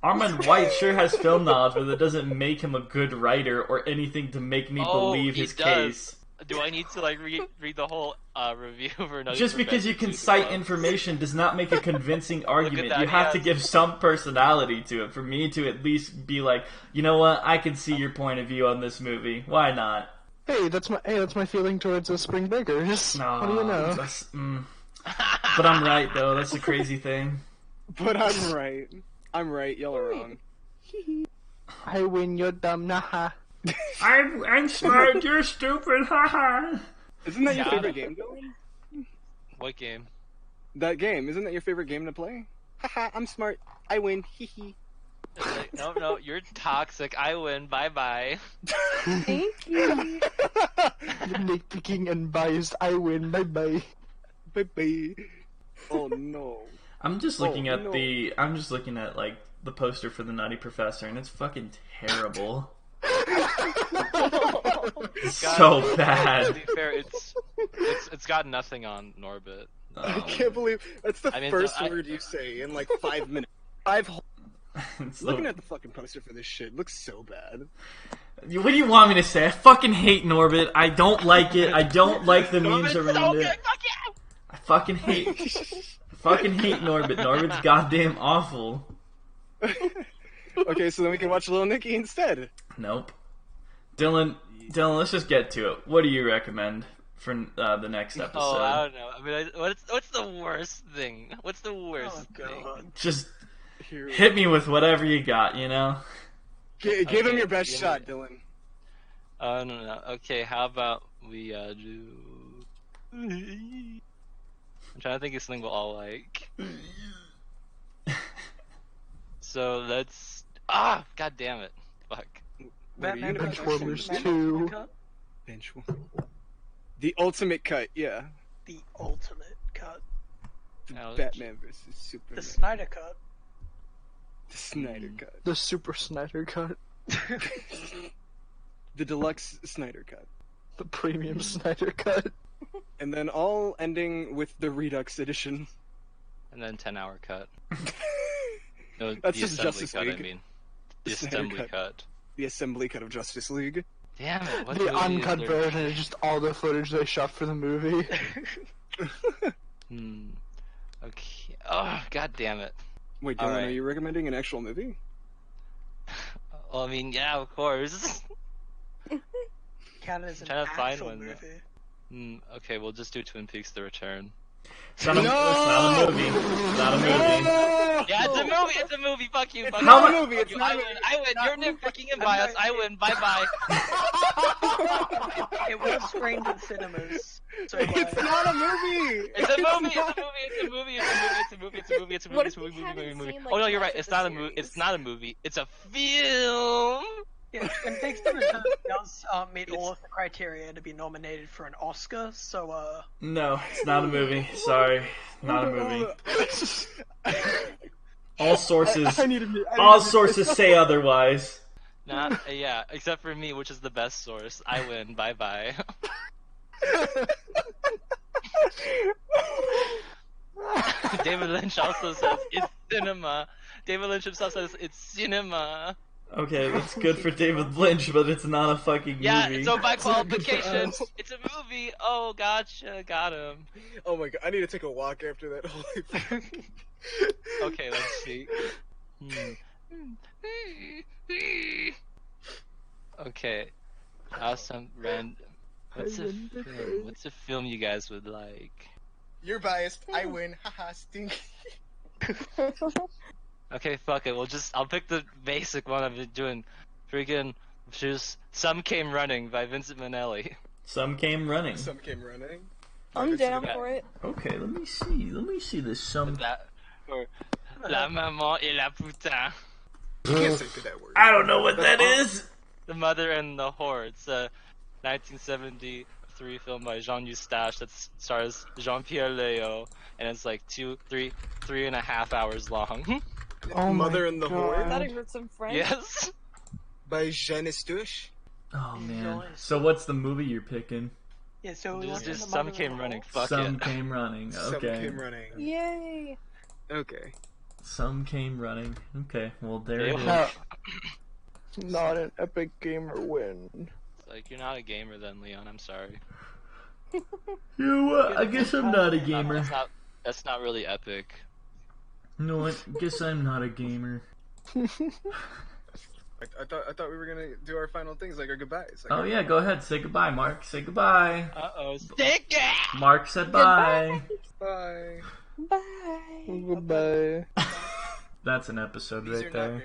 Armand White sure has film knowledge, but that doesn't make him a good writer or anything to make me believe his case. Do I need to like read the whole review for another? Just because you can cite information does not make a convincing argument. that, You have to yes. give some personality to it for me to at least be like, you know what, I can see your point of view on this movie. Why not? Hey, that's my feeling towards Spring Breakers. No, What do you know? But I'm right though. That's a crazy thing. But I'm right. I'm right. Y'all are wrong. I win, you're dumb, nah. I'm smart. You're stupid. Haha. Isn't that your Yeah. favorite game, Dylan? What game? That game. Isn't that your favorite game to play? Haha, I'm smart. I win. Hee hee. It's like, no, you're toxic. I win. Bye bye. Thank you. Nitpicking and biased, I win, bye bye. Bye bye. Oh no. I'm just looking at no. I'm just looking at like the poster for the Nutty Professor, and it's fucking terrible. So To bad. be fair, it's got nothing on Norbit. I can't believe that's the I mean, first so I- word you say in like 5 minutes. It's Looking at the fucking poster for this shit looks so bad. What do you want me to say? I fucking hate Norbit. I don't like it. I don't like the memes Norbit's around so it. good. Fuck you! I fucking hate Norbit. Norbit's goddamn awful. Okay, so then we can watch Little Nicky instead. Nope. Dylan, let's just get to it. What do you recommend for the next episode? Oh, I don't know. I mean, what's the worst thing? What's the worst thing? Just Here, hit me with whatever you got, you know? give him Okay, your best give shot, me- Dylan. No. Okay, how about we do? I'm trying to think of something we'll all like. So let's. God damn it! Fuck. Batman Bench vs. Warmers Superman 2. Ultimate Cut? Bench. The ultimate cut, yeah. The ultimate cut. The Ouch. Batman versus Superman. The Snyder cut. The Snyder cut. The Super Snyder cut. The deluxe Snyder cut. The Premium Snyder cut. And then all ending with the Redux edition. And then 10-hour cut. No, That's the just assembly Justice cut. League. I mean, the The Snyder assembly cut. cut. The assembly cut of Justice League. Damn it! What The movie is uncut there? version is just all the footage they shot for the movie. Okay. Oh, god damn it. Wait, Dylan, Alright. are you recommending an actual movie? Well, I mean, yeah, of course. Counted as an Trying to find actual one, though. movie. Okay, we'll just do Twin Peaks: The Return. It's not a movie. It's not a movie. Yeah, it's a movie. It's a movie. Fuck you. It's Fuck not you. a movie. It's You, not I a win. movie. I win. You're nitpicking and biased. I win. Bye bye. It was screened in cinemas. So It's not a movie. It's a movie. It's a movie. It's a movie. It's a movie. It's a movie. It's a movie. What It's a if movie. we Movie. haven't Movie. seen, like, Oh no, you're right. much of It's the not a movie. series? It's not a movie. It's a film. yeah, Twin Peaks: The Return does meet all of the criteria to be nominated for an Oscar. So No, it's not a movie. Sorry, not a movie. All sources, I need to be. all sources say otherwise. Not yeah, except for me, which is the best source. I win. Bye bye. David Lynch also says it's cinema. David Lynch himself says it's cinema. Okay, that's good for David Lynch, but it's not a fucking Yeah, movie. so by qualification, it's a movie. Oh, gotcha, got him. Oh my god, I need to take a walk after that. Holy fuck. Okay, let's see. Okay, awesome. What's a film you guys would like? You're biased. I win. Haha, stink. Okay, fuck it. I'll pick the basic one I've been doing. Freaking, just Some Came Running by Vincent Minnelli. Some came running. Some came running. I'm down for it. Okay, let me see. Let me see this. Some. Or La maman et la putain. You can't say that word. I don't know what that is. The Mother and the Whore. It's a 1973 film by Jean Eustache that stars Jean-Pierre Léaud, and it's like 3.5 hours long. Oh Mother my and the God. Whore I thought I heard some French. Yes. by Jean Eustache. Oh man. Nice. So what's the movie you're picking? Yeah, so we Just watched the Some Mother Came and the Running. Whore. Fuck Some it. came running. Some Okay. came running. Yay! Okay. Some came running. Okay. Well, there it is. No. Not an epic gamer win. It's like, you're not a gamer then, Leon. I'm sorry. You know what? I guess I'm not a gamer. That's not really epic. You know what? Guess I'm not a gamer. I thought we were gonna do our final things, like our goodbyes. Like Oh yeah, go ahead. Say goodbye, Mark. Say goodbye. Uh-oh. Stick it! Mark said bye. Bye. Bye. Goodbye. That's an episode These right are not there.